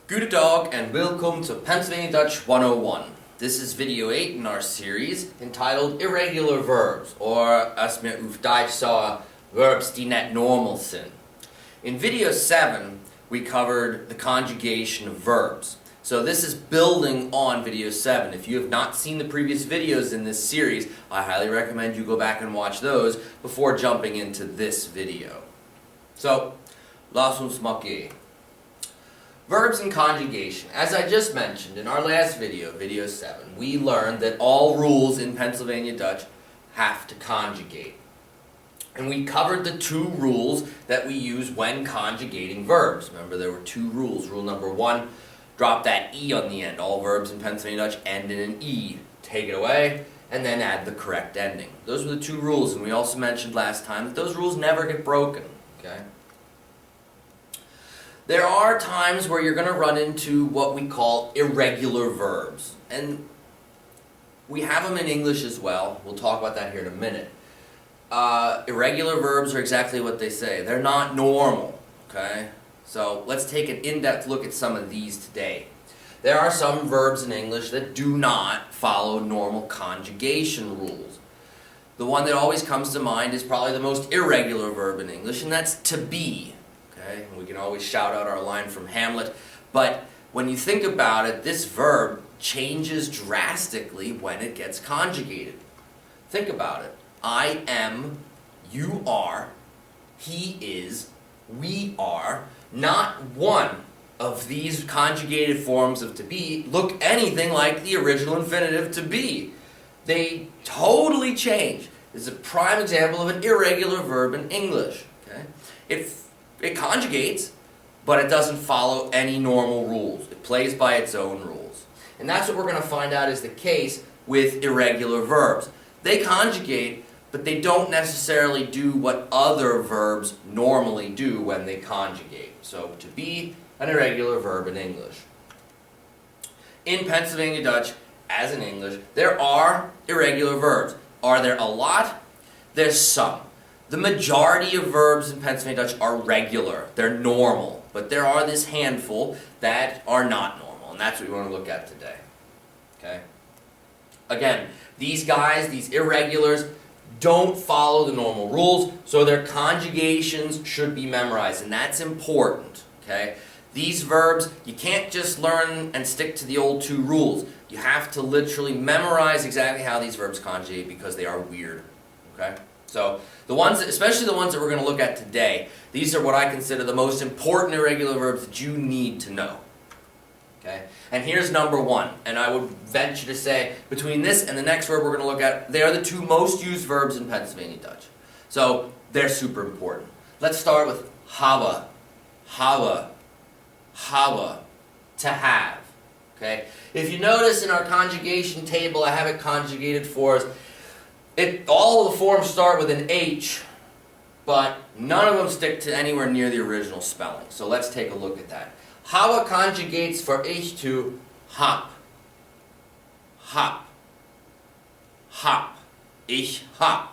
Guten Tag and welcome to Pennsylvania Dutch 101. This is video 8 in our series entitled Irregular Verbs, or as we op Duits zeggen, verbs die net normal zijn. In video 7, we covered the conjugation of verbs. So this is building on video 7. If you have not seen the previous videos in this series, I highly recommend you go back and watch those before jumping into this video. So, laat ons maken. Verbs and conjugation. As I just mentioned in our last video, video 7, we learned that all rules in Pennsylvania Dutch have to conjugate. And we covered the two rules that we use when conjugating verbs. Remember, there were two rules. Rule number 1, drop that E on the end. All verbs in Pennsylvania Dutch end in an E. Take it away, and then add the correct ending. Those were the two rules, and we also mentioned last time that those rules never get broken. Okay? There are times where you're going to run into what we call irregular verbs. And we have them in English as well. We'll talk about that here in a minute. Irregular verbs are exactly what they say. They're not normal. Okay? So let's take an in-depth look at some of these today. There are some verbs in English that do not follow normal conjugation rules. The one that always comes to mind is probably the most irregular verb in English, and that's to be. Okay? We can always shout out our line from Hamlet, but when you think about it, this verb changes drastically when it gets conjugated. Think about it. I am, you are, he is, we are. Not one of these conjugated forms of to be look anything like the original infinitive to be. They totally change. This is a prime example of an irregular verb in English. Okay? It conjugates, but it doesn't follow any normal rules. It plays by its own rules. And that's what we're going to find out is the case with irregular verbs. They conjugate, but they don't necessarily do what other verbs normally do when they conjugate. So, to be an irregular verb in English. In Pennsylvania Dutch, as in English, there are irregular verbs. Are there a lot? There's some. The majority of verbs in Pennsylvania Dutch are regular. They're normal. But there are this handful that are not normal. And that's what we want to look at today. Okay? Again, these guys, these irregulars, don't follow the normal rules, so their conjugations should be memorized. And that's important. Okay? These verbs, you can't just learn and stick to the old two rules. You have to literally memorize exactly how these verbs conjugate because they are weird. Okay? So, the ones, especially the ones that we're going to look at today, these are what I consider the most important irregular verbs that you need to know. Okay? And here's number 1, and I would venture to say, between this and the next verb we're going to look at, they are the two most used verbs in Pennsylvania Dutch. So, they're super important. Let's start with hebben. Hebben. Hebben. To have. Okay? If you notice in our conjugation table, I have it conjugated for us. All of the forms start with an H, but none of them stick to anywhere near the original spelling. So let's take a look at that. Hebben conjugates for ich to hab. Hab. Hab. Ich hab.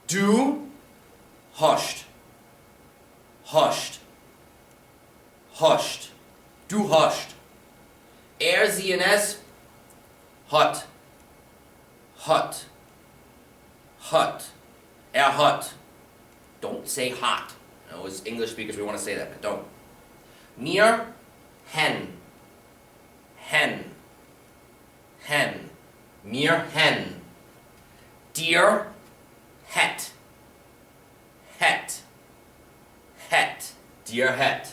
Du hast. Hast. Hast. Du hast. Sie und es hat. Hat. Hat. Hat. Don't say hot. I know as English speakers we want to say that, but don't. Mir, hen. Hen. Hen. Mir, hen. Dir, het. Het. Het. Dir, het.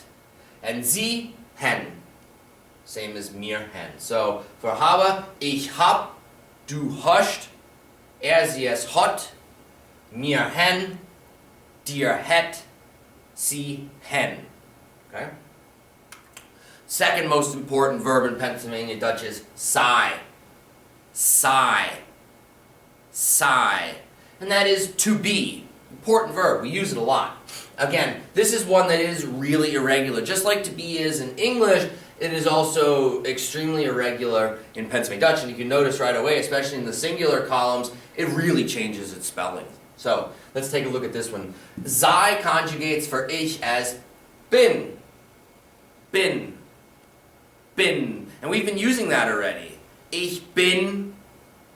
And sie, hen. Same as mir, hen. So, for habe, ich hab, du hast, sie es hat, mir hen, dir het, sie hen. Okay? Second most important verb in Pennsylvania Dutch is sigh. Sigh. Sigh. And that is to be. Important verb. We use it a lot. Again, this is one that is really irregular. Just like to be is in English, it is also extremely irregular in Pennsylvania Dutch. And you can notice right away, especially in the singular columns, it really changes its spelling. So, let's take a look at this one. Sei conjugates for ich as bin. Bin. bin. And we've been using that already. Ich bin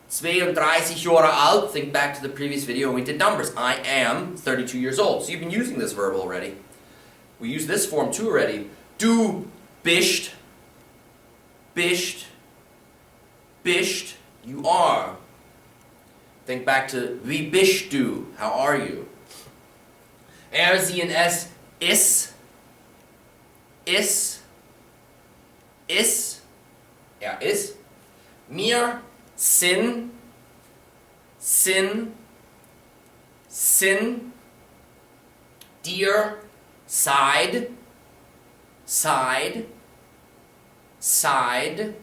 32 Jahre alt. Think back to the previous video when we did numbers. I am 32 years old. So you've been using this verb already. We use this form too already. Du bist. Bist. Bist. You are. Think back to wie bist du? How are you? Sie und es ist. Ist. Ist. Ist. Mir sind. Sind. Sind. Dir side. Side. Side.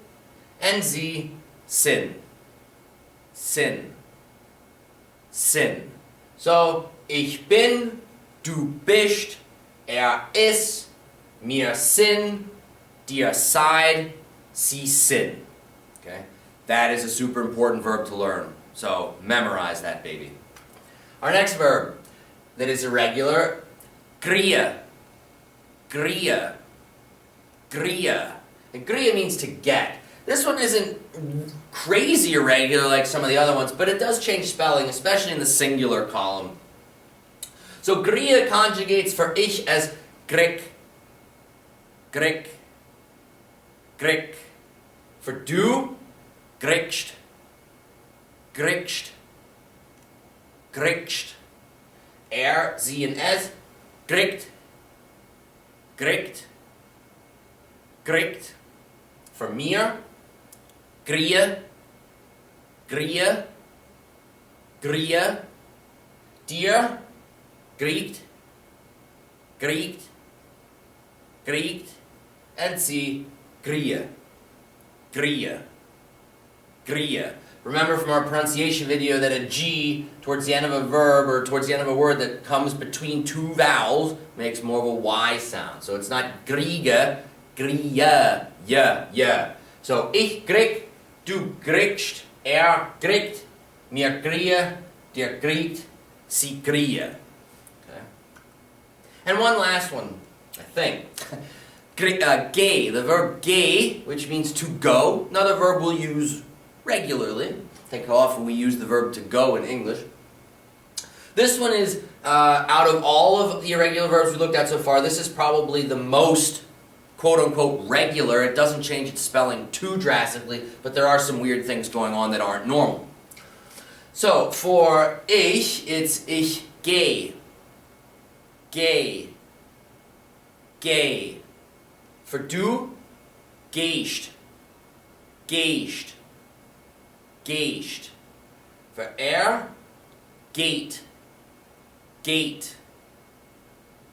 And sie sind. Sind. Sind. So, ich bin, du bist, ist, mir sind, dir seid, sie sind. Okay? That is a super important verb to learn. So, memorize that, baby. Our next verb that is irregular, gria. Gria. Gria. And gria means to get. This one isn't crazy irregular like some of the other ones, but it does change spelling, especially in the singular column. So gria conjugates for ich as grick, grick, grick. For du, grickst, grickst, grickst. Sie und es, grickt, grickt, grickt. For mir, gria, gria, gria. Dir, griegt, griegt, griegt. And sie, gria, gria, gria. Remember from our pronunciation video that a G towards the end of a verb or towards the end of a word that comes between two vowels makes more of a Y sound. So it's not griega, gria, yeah. So ich grieg, du griegst, griegt, mir gria, dir griegt, sie gria. Okay. And one last one, I think. Gay, the verb gay, which means to go. Another verb we'll use regularly. Think how often we use the verb to go in English. This one is, out of all of the irregular verbs we looked at so far, this is probably the most quote-unquote regular. It doesn't change its spelling too drastically, but there are some weird things going on that aren't normal. So, for ich, it's ich gehe. Gehe. Gehe. For du, gehst. Gehst. Gehst. For geht. Gate.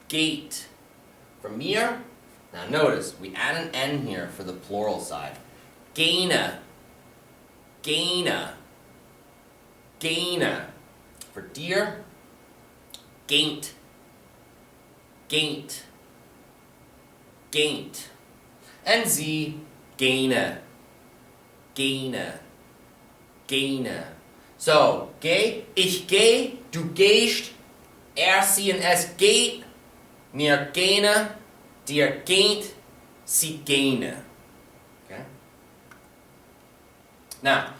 Gate. For mir, now notice, we add an N here for the plural side. Gene. Gene. Gene. For dear, gaint. Gaint. Gaint. And sie, gene. Gene. Gene. So, geh, ich geh, du gehst, sie und es geht, mir gene, dir geht, sie gene. Okay? Now,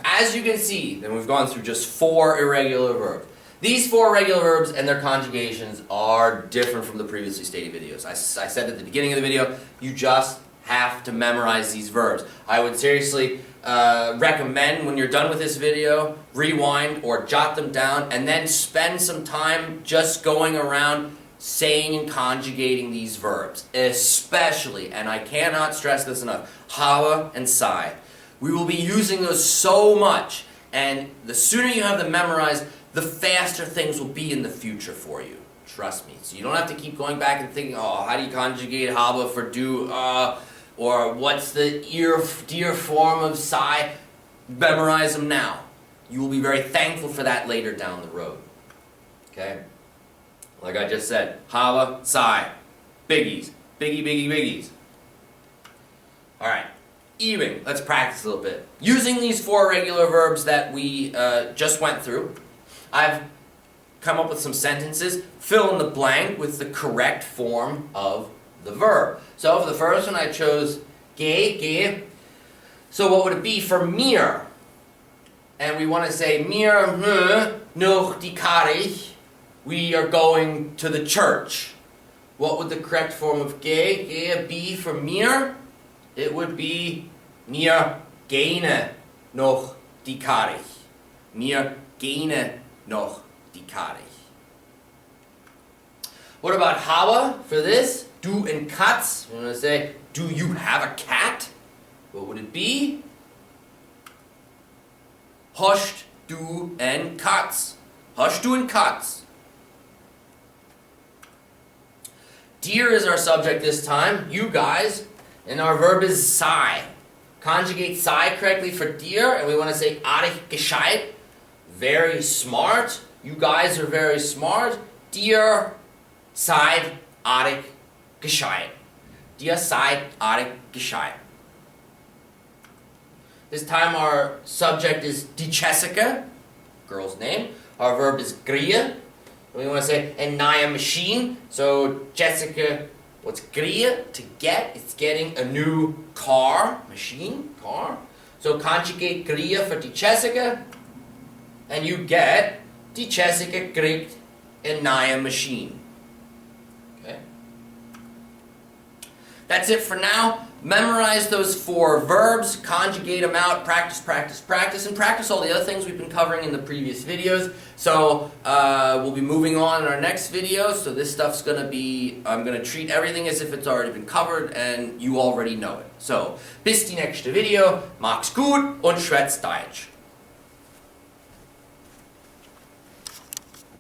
as you can see, then we've gone through just 4 irregular verbs. These 4 irregular verbs and their conjugations are different from the previously stated videos. I said at the beginning of the video, you just have to memorize these verbs. I would seriously recommend when you're done with this video, rewind or jot them down and then spend some time just going around saying and conjugating these verbs. Especially, and I cannot stress this enough, habe and sei. We will be using those so much, and the sooner you have them memorized, the faster things will be in the future for you. Trust me. So you don't have to keep going back and thinking, oh, how do you conjugate habe for do, or what's the dear form of sei? Memorize them now. You will be very thankful for that later down the road. Okay? Like I just said, habe, sei. Biggies. Biggie, biggie, biggies. Alright. Übung. Let's practice a little bit. Using these 4 regular verbs that we just went through, I've come up with some sentences. Fill in the blank with the correct form of the verb. So for the first one I chose Geh. So what would it be for mir? And we want to say mir noch die Kirche. We are going to the church. What would the correct form of geh be for mir? It would be mir gehen noch die Kirche. Mir gehen noch die Kirche. What about habe for this? Du and Katz. We're going to say, do you have a cat? What would it be? Hast du ein Katz? Hast du ein Katz? Dir is our subject this time, you guys, and our verb is sei. Conjugate sei correctly for dir, and we want to say artig gescheit, very smart. You guys are very smart. Dir seid artig gescheit. Dir seid artig gescheit. This time our subject is die Jessica, girl's name. Our verb is gria. We want to say a neue machine. So Jessica, what's gria? To get. It's getting a new car, machine, car. So conjugate gria for die Jessica, and you get die Jessica kriegt a neue machine. Okay. That's it for now. Memorize those 4 verbs, conjugate them out, practice, and practice all the other things we've been covering in the previous videos. So we'll be moving on in our next video. So this stuff's going to be, I'm going to treat everything as if it's already been covered and you already know it. So, bis die nächste Video, mach's gut und schwätz Deutsch.